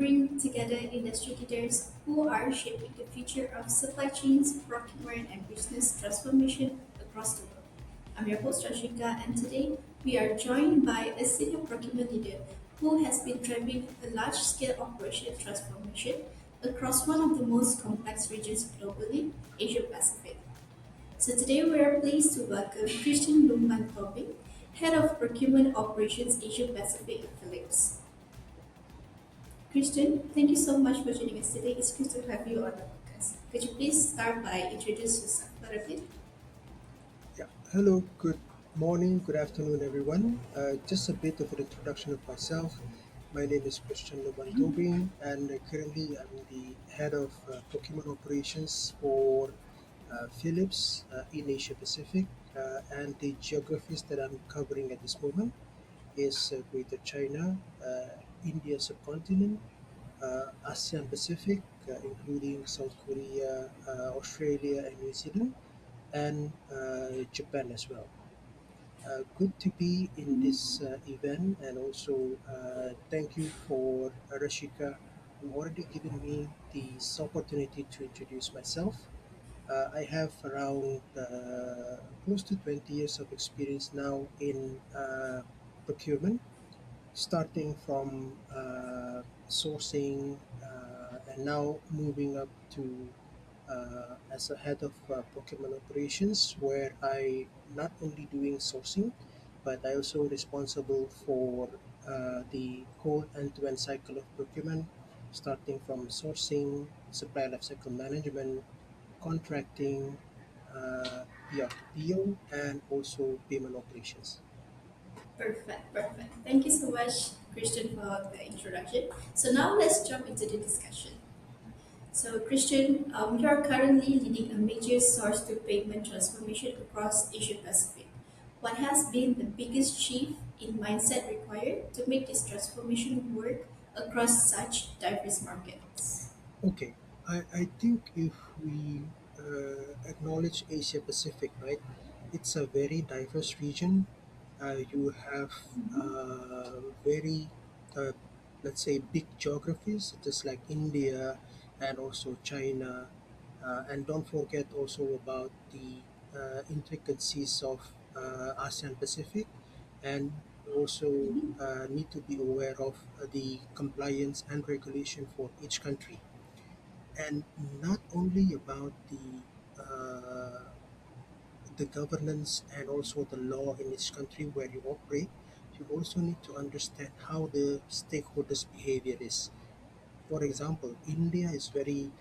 bring together industry leaders who are shaping the future of supply chains, procurement, and business transformation across the world. I'm your host Rashika, and today we are joined by a senior procurement leader who has been driving a large-scale operation transformation across one of the most complex regions globally, Asia Pacific. So today we are pleased to welcome Christian Lumban Tobing, Head of Procurement Operations Asia Pacific at Philips. Christian, thank you so much for joining us today. It's good to have you on the podcast. Could you please start by introducing yourself a little bit? Yeah. Hello, good morning, good afternoon, everyone. Just a bit of an introduction of myself. My name is Christian Lumban Tobing, and currently I'm the head of procurement operations for Philips in Asia Pacific. And the geographies that I'm covering at this moment is Greater China, India subcontinent, ASEAN Pacific, including South Korea, Australia, and New Zealand, and Japan as well. Good to be in this event, and also thank you for Rashika, who already given me this opportunity to introduce myself. I have around close to 20 years of experience now in procurement, starting from sourcing and now moving up to as a head of procurement operations, where I not only doing sourcing, but I also responsible for the whole end-to-end cycle of procurement, starting from sourcing, supply lifecycle management, contracting, PR to PO, and also payment operations. Perfect. Thank you so much, Christian, for the introduction. So now let's jump into the discussion. So, Christian, you are currently leading a major source to payment transformation across Asia Pacific. What has been the biggest shift in mindset required to make this transformation work across such diverse markets? Okay, I think if we acknowledge Asia Pacific, right, it's a very diverse region. You have very, uh, let's say, big geographies, just like India and also China. And don't forget also about the intricacies of ASEAN Pacific, and also need to be aware of the compliance and regulation for each country, and not only about the governance and also the law in each country where you operate. You also need to understand how the stakeholders' behavior is. For example, India is very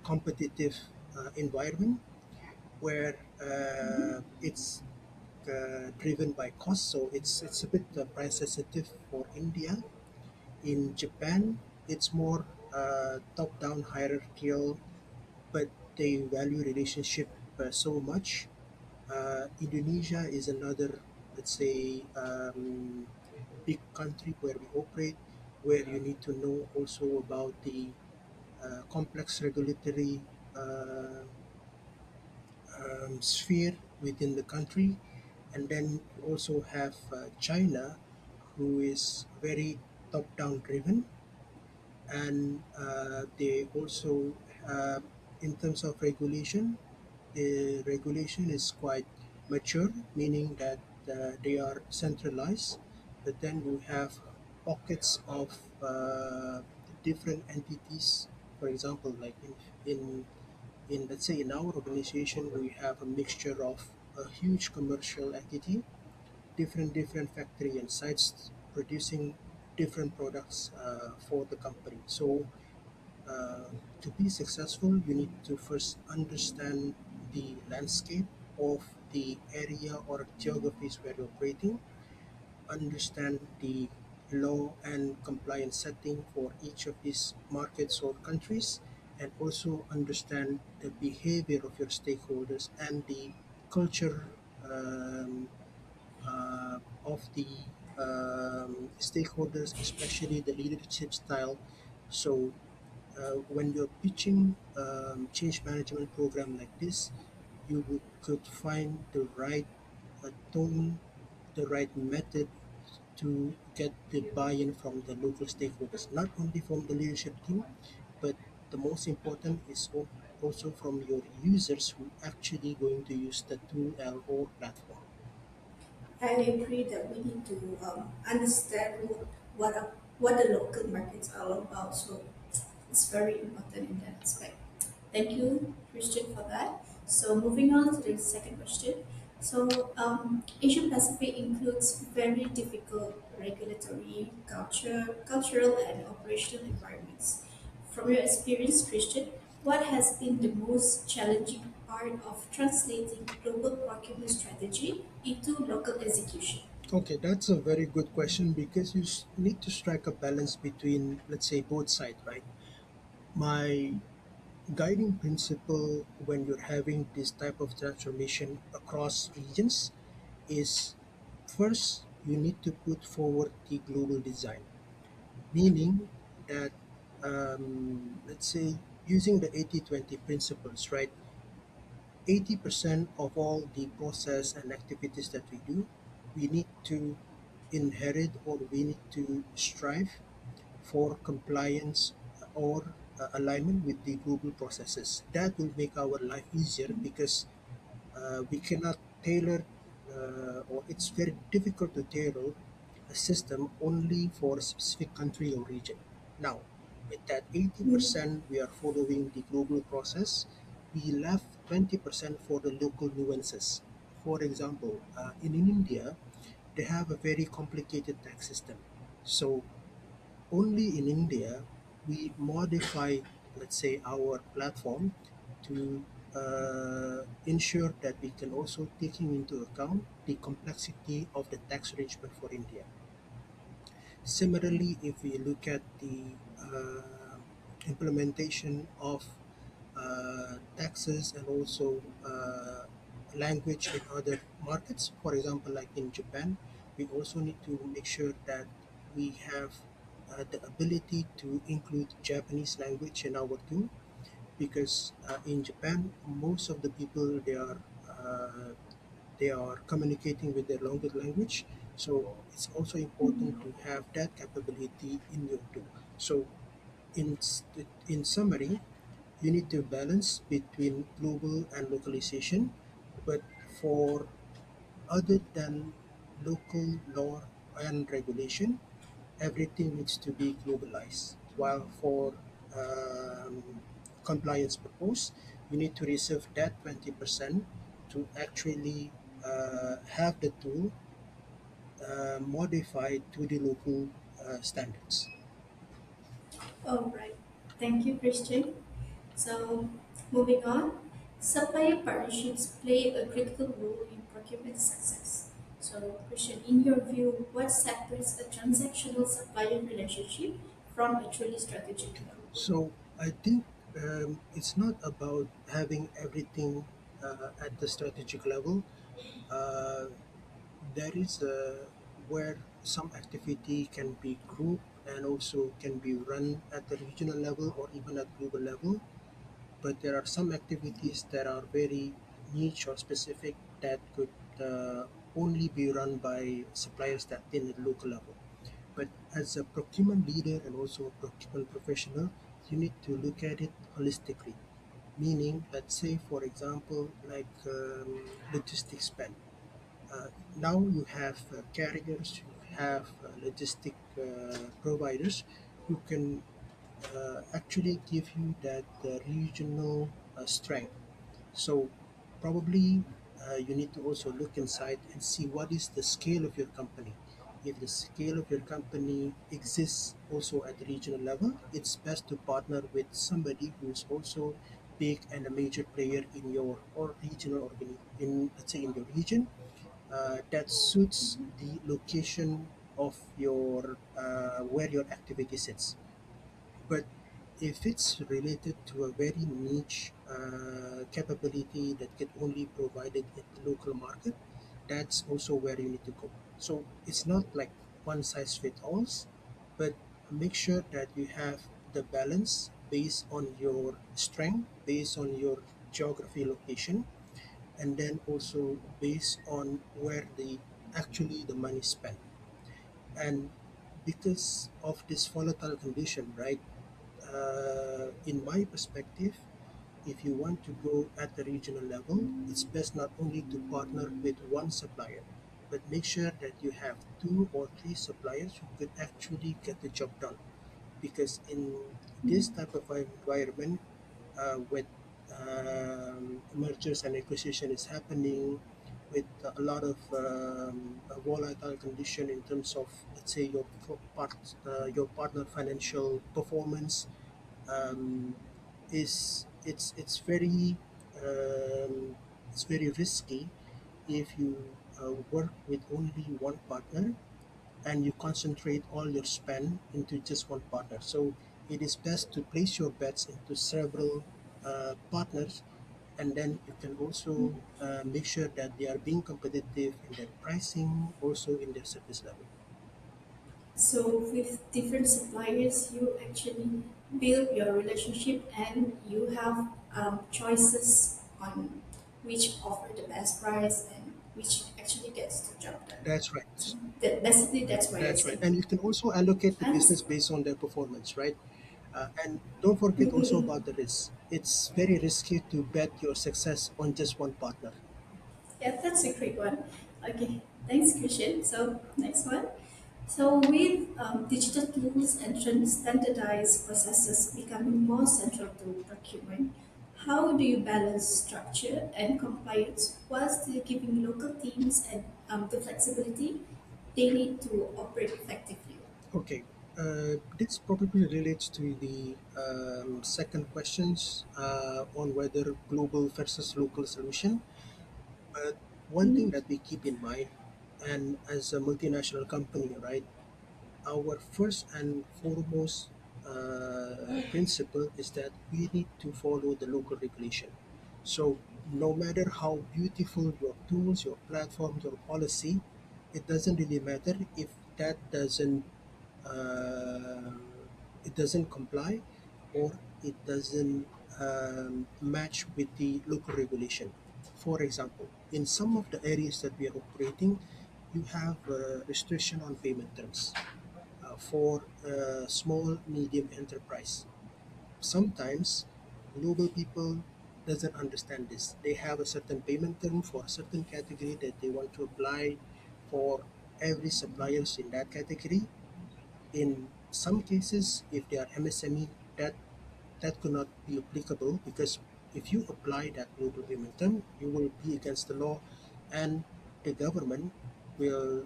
competitive environment where it's driven by cost, so it's a bit price sensitive for India. In Japan, it's more top-down hierarchical, but they value relationship so much. Indonesia is another, let's say, big country where we operate, where you need to know also about the complex regulatory uh, sphere within the country. And then you also have China, who is very top-down driven, and they also, in terms of regulation, the regulation is quite mature, meaning that they are centralized, but then you have pockets of different entities. For example, like in let's say in our organization, we have a mixture of a huge commercial entity, different factory and sites producing different products for the company. So uh, to be successful, you need to first understand the landscape of the area or geographies where you're operating, understand the law and compliance setting for each of these markets or countries, and also understand the behavior of your stakeholders and the culture of the stakeholders, especially the leadership style. So when you're pitching change management program like this, could find the right tone, the right method to get the buy-in from the local stakeholders, not only from the leadership team, but the most important is also from your users who actually going to use the tool or platform. I agree that we need to understand what the local markets are all about. So it's very important in that aspect. Thank you, Christian, for that. So moving on to the second question. So Asia Pacific includes very difficult regulatory, cultural, and operational environments. From your experience, Christian, what has been the most challenging part of translating global procurement strategy into local execution? Okay, that's a very good question because need to strike a balance between, let's say, both sides, right? My guiding principle when you're having this type of transformation across regions is first you need to put forward the global design, meaning that let's say using the 80/20 principles, right? 80% of all the process and activities that we do, we need to inherit or we need to strive for compliance or alignment with the global processes. That will make our life easier because we cannot tailor or it's very difficult to tailor a system only for a specific country or region. Now, with that 80% we are following the global process, we left 20% for the local nuances. For example, in India, they have a very complicated tax system. So only in India we modify, let's say, our platform to ensure that we can also taking into account the complexity of the tax arrangement for India. Similarly, if we look at the implementation of taxes and also language in other markets, for example, like in Japan, we also need to make sure that we have the ability to include Japanese language in our tool because in Japan, most of the people they are communicating with their local language. So it's also important to have that capability in your tool. So in summary, you need to balance between global and localization, but for other than local law and regulation, everything needs to be globalized. While for compliance purpose, you need to reserve that 20% to actually have the tool modified to the local standards. All right. Thank you, Christian. So, moving on, supplier partnerships play a critical role in procurement success. So, Christian, in your view, what separates a transactional supplier relationship from a truly strategic one? So I think it's not about having everything at the strategic level. Uh, there is where some activity can be grouped and also can be run at the regional level or even at global level. But there are some activities that are very niche or specific that could only be run by suppliers that in the local level. But as a procurement leader and also a procurement professional, you need to look at it holistically. Meaning, let's say, for example, like logistics spend. Now you have carriers, you have logistic providers who can actually give you that regional strength. So probably you need to also look inside and see what is the scale of your company. If the scale of your company exists also at the regional level, it's best to partner with somebody who is also big and a major player in your or regional in, let's say, in your region that suits the location of your where your activity sits. But if it's related to a very niche capability that can only provided in the local market, that's also where you need to go. So it's not like one size fits all, but make sure that you have the balance based on your strength, based on your geography location, and then also based on where the actually the money spent. And because of this volatile condition, right? In my perspective, if you want to go at the regional level, it's best not only to partner with one supplier, but make sure that you have two or three suppliers who could actually get the job done. Because in this type of environment, with mergers and acquisition is happening, with a lot of volatile condition in terms of, let's say, your partner financial performance, um, is it's very risky if you work with only one partner and you concentrate all your spend into just one partner. So it is best to place your bets into several partners, and then you can also make sure that they are being competitive in their pricing, also in their service level. So with different suppliers, you actually build your relationship and you have choices on which offer the best price and which actually gets the job done. That's right. So basically, Yeah, that's what you're that's right. saying. And you can also allocate the And business based on their performance, right? And don't forget also about the risk. It's very risky to bet your success on just one partner. yeah, that's a great one. Okay, thanks, Christian. So next one. So with digital tools and standardized processes becoming more central to procurement, how do you balance structure and compliance while still giving local teams and the flexibility they need to operate effectively? Okay, this probably relates to the second questions on whether global versus local solution. But one thing that we keep in mind, and as a multinational company, right, our first and foremost principle is that we need to follow the local regulation. So no matter how beautiful your tools, your platform, your policy, it doesn't really matter if that uh, doesn't comply, or it doesn't match with the local regulation. For example, in some of the areas that we are operating, you have restriction on payment terms for a small medium enterprise. Sometimes global people doesn't understand this. They have a certain payment term for a certain category that they want to apply for every suppliers in that category. In some cases, if they are MSME, that could not be applicable, because if you apply that global payment term, you will be against the law, and the government will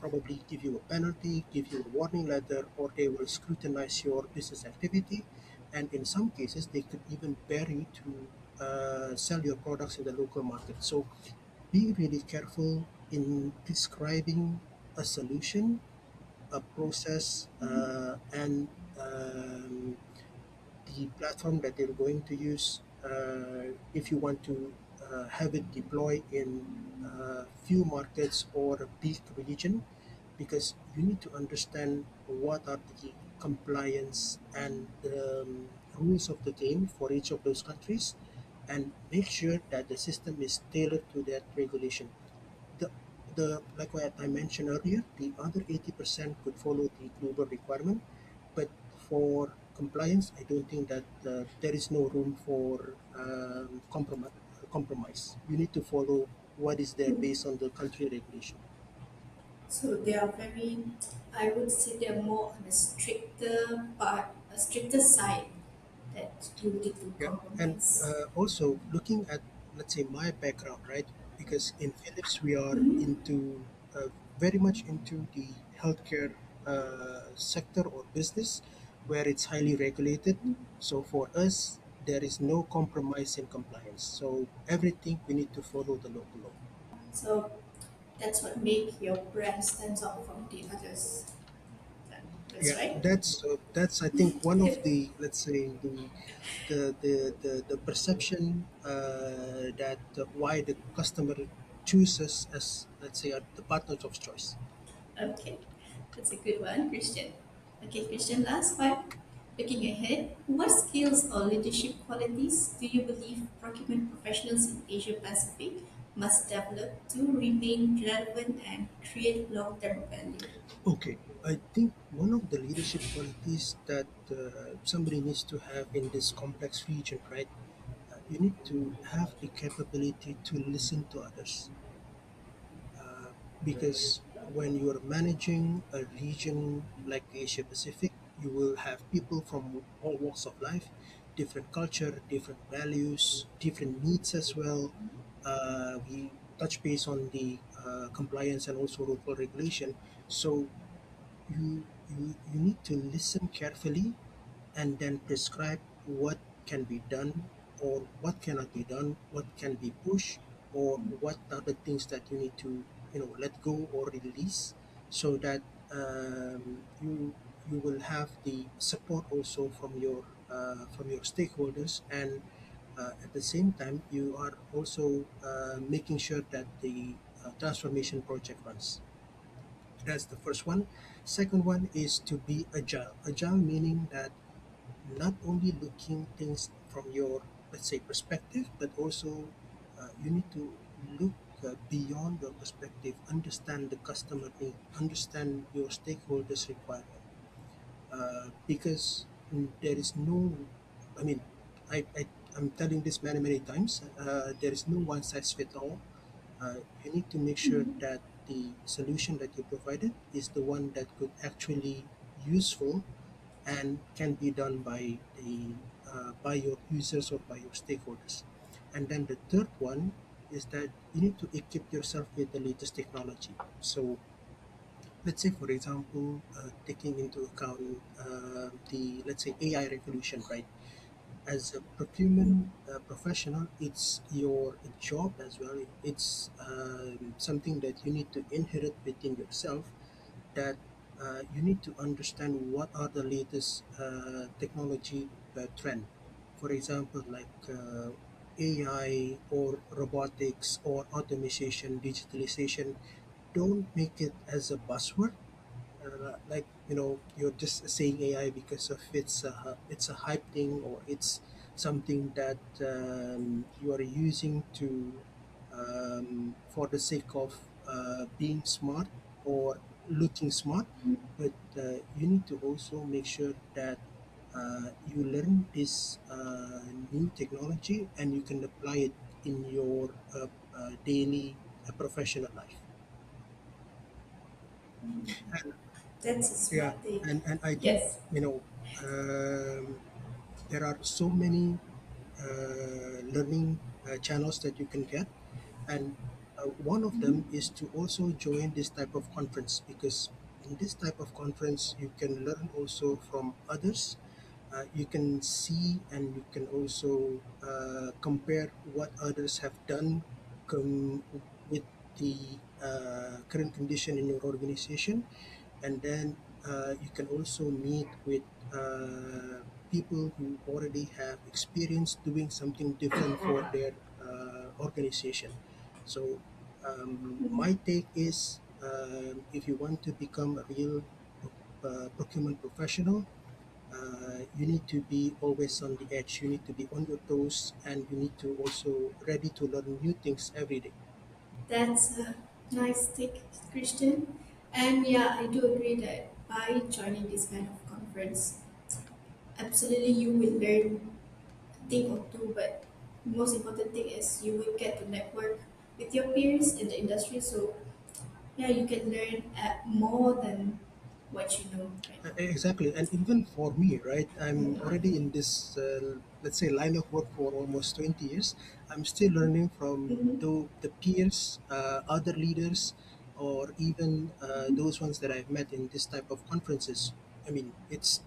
probably give you a penalty, give you a warning letter, or they will scrutinize your business activity. And in some cases, they could even bear you to sell your products in the local market. So be really careful in describing a solution, a process, and the platform that you're going to use, if you want to have it deploy in few markets or a big region, because you need to understand what are the compliance and rules of the game for each of those countries, and make sure that the system is tailored to that regulation. the like what I mentioned earlier, the other 80% could follow the global requirement, but for compliance, I don't think that there is no room for compromise. You need to follow what is there based on the country regulation. So they are very, I would say they're more on the stricter part, a stricter side that you need to Yeah, and compromise. also looking at, let's say, my background, right? Because in Philips we are into very much into the healthcare sector or business, where it's highly regulated. So for us, there is no compromise in compliance. So everything we need to follow the local law. So that's what make your brand stands out from the others. That's Yeah, right. that's I think one of the, let's say, the perception that why the customer chooses as, let's say, the partners of choice. Okay, that's a good one, Christian. Okay, Christian, last one. Looking ahead, what skills or leadership qualities do you believe procurement professionals in Asia Pacific must develop to remain relevant and create long-term value? Okay, I think one of the leadership qualities that somebody needs to have in this complex region, right? You need to have the capability to listen to others, uh, because when you're managing a region like Asia Pacific, you will have people from all walks of life, different culture, different values, different needs as well. We touch base on the compliance and also local regulation. So you need to listen carefully and then prescribe what can be done or what cannot be done, what can be pushed, or what are the things that you need to let go or release, so that you will have the support also from your stakeholders, and at the same time you are also making sure that the transformation project runs. That's the first one. Second one is to be agile. Agile meaning that not only looking things from your, let's say, perspective, but also you need to look beyond your perspective, understand the customer need, understand your stakeholders requirement, because there is no, I mean, I'm telling this many, many times, there is no one size fit all. You need to make sure that the solution that you provided is the one that could actually useful and can be done by the by your users or by your stakeholders. And then the third one is that you need to equip yourself with the latest technology. So let's say, for example, taking into account the, let's say, AI revolution, right? As a procurement professional, it's your job as well. It's something that you need to inherit within yourself, that you need to understand what are the latest technology trend. For example, like AI or robotics or automation, digitalization. Don't make it as a buzzword, like you're just saying AI because of it's a hype thing, or it's something that you are using to for the sake of being smart or looking smart. But you need to also make sure that you learn this new technology and you can apply it in your daily professional life. That's a Yeah, smart thing. and I think Yes. there are so many learning channels that you can get, and one of them is to also join this type of conference, because in this type of conference you can learn also from others. You can see and you can also compare what others have done with the current condition in your organization, and then you can also meet with people who already have experience doing something different for their organization. So my take is, if you want to become a real procurement professional, you need to be always on the edge. You need to be on your toes, and you need to also ready to learn new things every day. That's a nice take, Christian. And yeah, I do agree that by joining this kind of conference, absolutely you will learn a thing or two, but most important thing is you will get to network with your peers in the industry. So yeah, you can learn more than what you know right now. Exactly, and even for me, right? I'm already in this, let's say, line of work for almost 20 years. I'm still learning from the peers, other leaders, or even those ones that I've met in this type of conferences. I mean, it's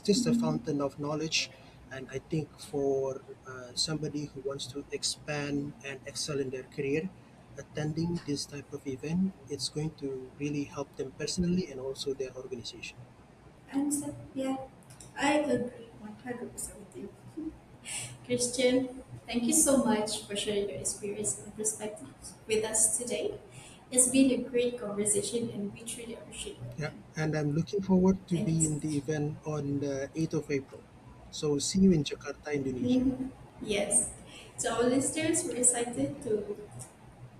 just a fountain of knowledge, and I think for somebody who wants to expand and excel in their career, attending this type of event, it's going to really help them personally and also their organization. And so yeah, I agree 100% with you. Christian, thank you so much for sharing your experience and perspectives with us today. It's been a great conversation and we truly appreciate your Yeah, time. and I'm looking forward to be Thanks. in the event on the 8th of April. So see you in Jakarta, Indonesia. Yes. So our listeners, we're excited to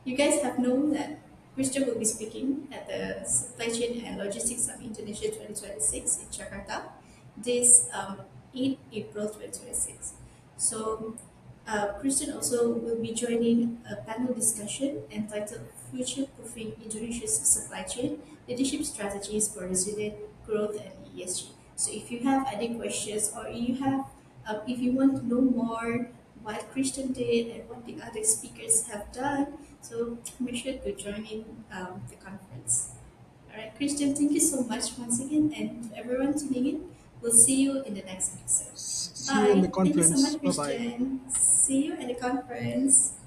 You guys have known that Christian will be speaking at the Supply Chain and Logistics Summit Indonesia 2026 in Jakarta this 8 April 2026. So, Christian also will be joining a panel discussion entitled Future Proofing Indonesia's Supply Chain Leadership Strategies for Resilient Growth and ESG. So, if you have any questions or if you want to know more what Christian did and what the other speakers have done, so make sure to join in the conference. All right, Christian, thank you so much once again, and to everyone tuning in, we'll see you in the next episode. See you in the Bye. Thank you so conference. much, Bye bye. Christian. See you at the conference.